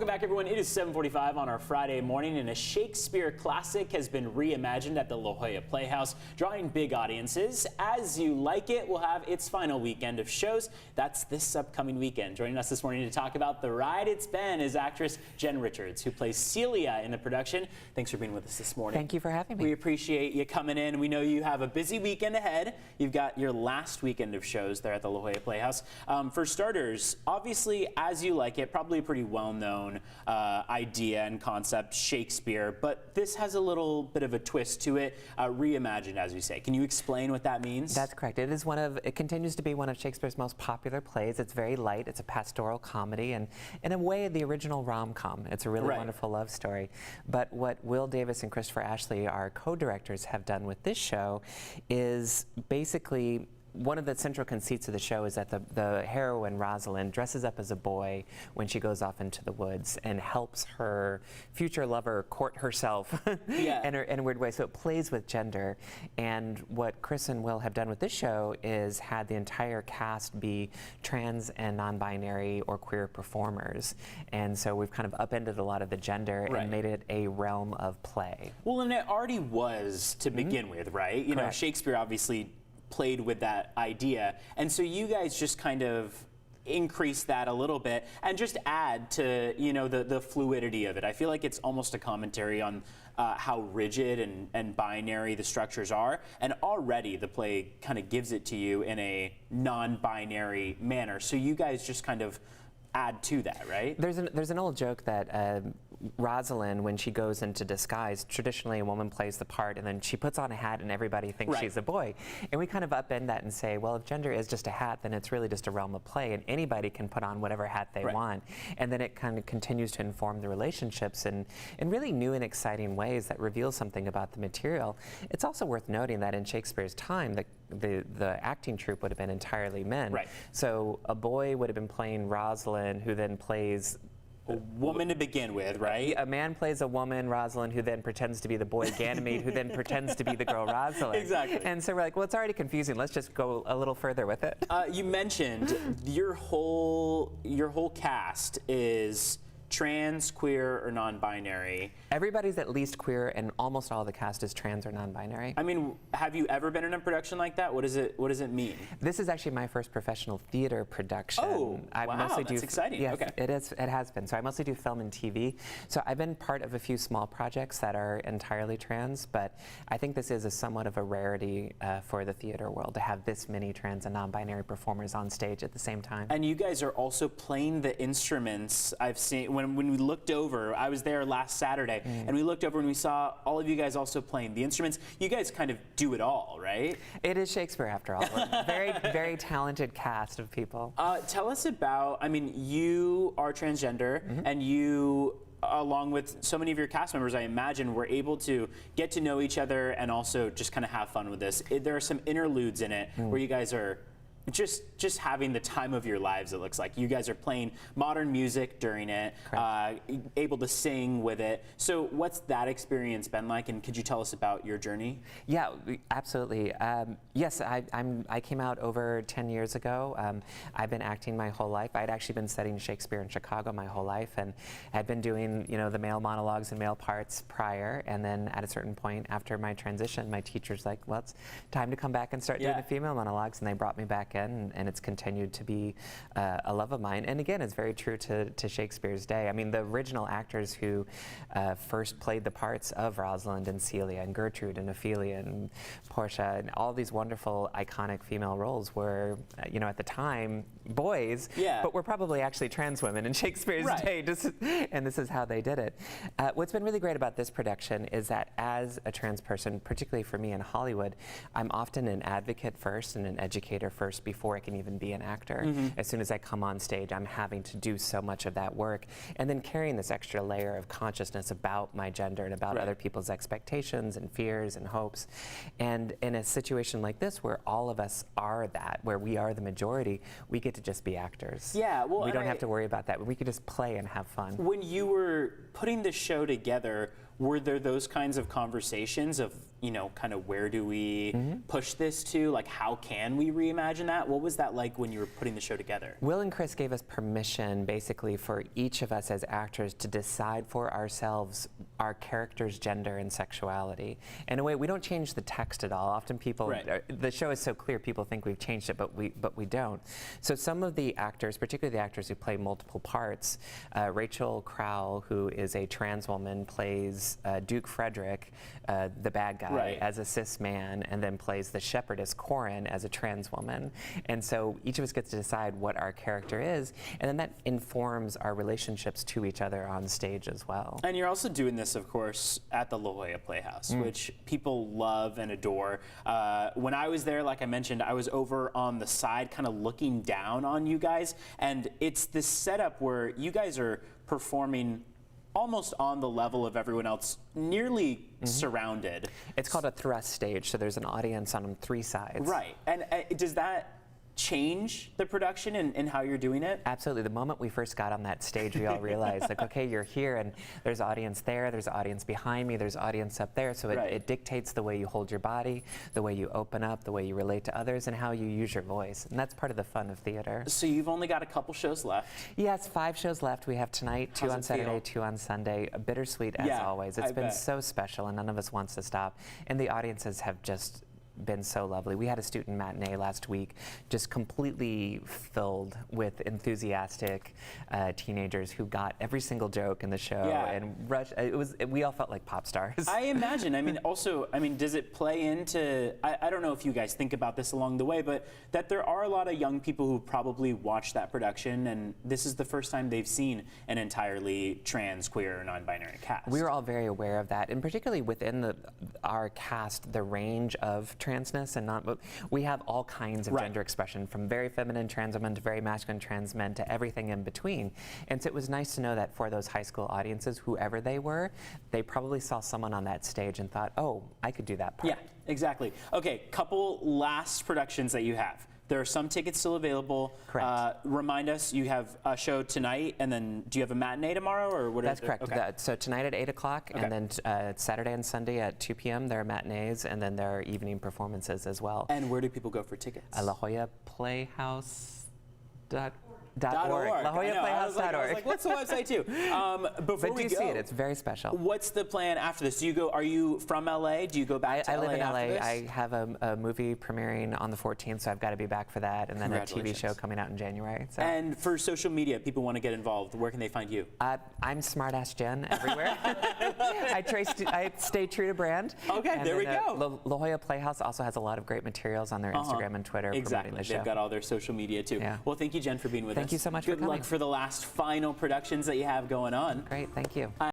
Welcome back, everyone. It is 7:45 on our Friday morning, and a Shakespeare classic has been reimagined at the Jolla Playhouse, drawing big audiences. As You Like It will have its final weekend of shows. That's this upcoming weekend. Joining us this morning to talk about the ride it's been is actress Jen Richards, who plays Celia in the production. Thanks for being with us this morning. Thank you for having me. We appreciate you coming in. We know you have a busy weekend ahead. You've got your last weekend of shows there at the Jolla Playhouse. For starters, obviously, As You Like It, probably a pretty well-known idea and concept, Shakespeare, but this has a little bit of a twist to it, reimagined, as we say. Can you explain what that means? That's correct. It continues to be one of Shakespeare's most popular plays. It's very light. It's a pastoral comedy, and in a way, the original rom-com. It's a really wonderful love story. But what Will Davis and Christopher Ashley, our co-directors, have done with this show is basically one of the central conceits of the show is that the heroine, Rosalind, dresses up as a boy when she goes off into the woods and helps her future lover court herself in a weird way. So it plays with gender. And what Chris and Will have done with this show is had the entire cast be trans and non-binary or queer performers. And so we've kind of upended a lot of the gender and made it a realm of play. Well, and it already was to begin with, right? You know, Shakespeare obviously played with that idea, and so you guys just kind of increase that a little bit and just add to, you know, the fluidity of it. I feel like it's almost a commentary on how rigid and binary the structures are, and already the play kind of gives it to you in a non-binary manner. So you guys just kind of add to that, right? There's an old joke that Rosalind, when she goes into disguise, traditionally a woman plays the part and then she puts on a hat and everybody thinks she's a boy. And we kind of upend that and say, well, if gender is just a hat, then it's really just a realm of play and anybody can put on whatever hat they want. And then it kind of continues to inform the relationships in really new and exciting ways that reveal something about the material. It's also worth noting that in Shakespeare's time, the acting troupe would have been entirely men. So a boy would have been playing Rosalind, who then plays a woman to begin with, right? A man plays a woman, Rosalind, who then pretends to be the boy Ganymede, who then pretends to be the girl Rosalind. Exactly. And so we're like, well, it's already confusing. Let's just go a little further with it. You mentioned your whole cast is trans, queer, or non-binary. Everybody's at least queer, and almost all the cast is trans or non-binary. I mean, have you ever been in a production like that? What does it mean? This is actually my first professional theater production. Oh, wow, that's exciting. Yes, okay. It has been. So I mostly do film and TV. So I've been part of a few small projects that are entirely trans, but I think this is somewhat of a rarity for the theater world to have this many trans and non-binary performers on stage at the same time. And you guys are also playing the instruments. I've seen when we looked over, I was there last Saturday, and we looked over and we saw all of you guys also playing the instruments. You guys kind of do it all, right? It is Shakespeare, after all. We're a very, very talented cast of people. Tell us about, I mean, you are transgender, and you, along with so many of your cast members, I imagine, were able to get to know each other and also just kind of have fun with this. There are some interludes in it where you guys are just having the time of your lives. It looks like you guys are playing modern music during it, able to sing with it. So what's that experience been like, and could you tell us about your journey? Yeah, absolutely. Yes, I came out over 10 years ago. I've been acting my whole life. I'd actually been studying Shakespeare in Chicago my whole life, and had been doing, you know, the male monologues and male parts prior. And then at a certain point after my transition, my teacher's like, well, it's time to come back and start doing the female monologues, and they brought me back in. And it's continued to be a love of mine. And again, it's very true to Shakespeare's day. I mean, the original actors who first played the parts of Rosalind and Celia and Gertrude and Ophelia and Portia and all these wonderful, iconic female roles were, you know, at the time, boys, but were probably actually trans women in Shakespeare's day, and this is how they did it. What's been really great about this production is that as a trans person, particularly for me in Hollywood, I'm often an advocate first and an educator first before I can even be an actor. As soon as I come on stage, I'm having to do so much of that work, and then carrying this extra layer of consciousness about my gender and about other people's expectations and fears and hopes. And in a situation like this, where all of us are that, where we are the majority, we get to just be actors. Yeah, well, we don't have to worry about that. We could just play and have fun. When you were putting the show together, were there those kinds of conversations of, you know, kind of where do we push this to? Like, how can we reimagine that? What was that like when you were putting the show together? Will and Chris gave us permission, basically, for each of us as actors to decide for ourselves our character's gender and sexuality. In a way, we don't change the text at all. Often people, the show is so clear, people think we've changed it, but we don't. So some of the actors, particularly the actors who play multiple parts, Rachel Crowell, who is a trans woman, plays Duke Frederick, the bad guy, as a cis man, and then plays the shepherdess Corin as a trans woman. And so each of us gets to decide what our character is, and then that informs our relationships to each other on stage as well. And you're also doing this, of course, at the Jolla Playhouse, which people love and adore. When I was there, like I mentioned, I was over on the side kind of looking down on you guys, and it's this setup where you guys are performing almost on the level of everyone else, nearly surrounded. It's called a thrust stage, so there's an audience on 3 sides. Right, and does that change the production and how you're doing it? Absolutely. The moment we first got on that stage, we all realized, like, okay, you're here, and there's audience there, there's audience behind me, there's audience up there, so it dictates the way you hold your body, the way you open up, the way you relate to others, and how you use your voice. And that's part of the fun of theater. So you've only got a couple shows left? Yes, 5 shows left. We have tonight, 2 on Saturday, 2 on Sunday. Bittersweet as always. It's been so special, and none of us wants to stop. And the audiences have just been so lovely. We had a student matinee last week, just completely filled with enthusiastic teenagers who got every single joke in the show and rushed. We all felt like pop stars. I imagine. I mean, also, does it play into? I don't know if you guys think about this along the way, but that there are a lot of young people who probably watched that production, and this is the first time they've seen an entirely trans, queer, or non-binary cast. We were all very aware of that, and particularly within our cast, the range of transness and not. We have all kinds of gender expression, from very feminine trans women to very masculine trans men to everything in between. And so it was nice to know that for those high school audiences, whoever they were, they probably saw someone on that stage and thought, oh, I could do that part. Yeah, exactly. Okay, couple last productions that you have. There are some tickets still available. Correct. Remind us, you have a show tonight, and then do you have a matinee tomorrow, or what? That's correct. So tonight at 8 o'clock, and then Saturday and Sunday at 2 p.m. there are matinees, and then there are evening performances as well. And where do people go for tickets? La Jolla Playhouse. .org. LaJollaPlayhouse.org. I was like, what's the website too? Before we go, see it. It's very special. What's the plan after this? Do you go? Are you from LA? Do you go back to LA? I live in after LA. this? I have a movie premiering on the 14th, so I've got to be back for that, and then a TV show coming out in January. So. And for social media, people want to get involved. Where can they find you? I'm Smartass Jen everywhere. I stay true to brand. Okay, and there we go. La Jolla Playhouse also has a lot of great materials on their Instagram and Twitter promoting the show. They've got all their social media too. Yeah. Well, thank you, Jen, for being with us. Thank you so much for coming. Good luck for the last final productions that you have going on. Great, thank you.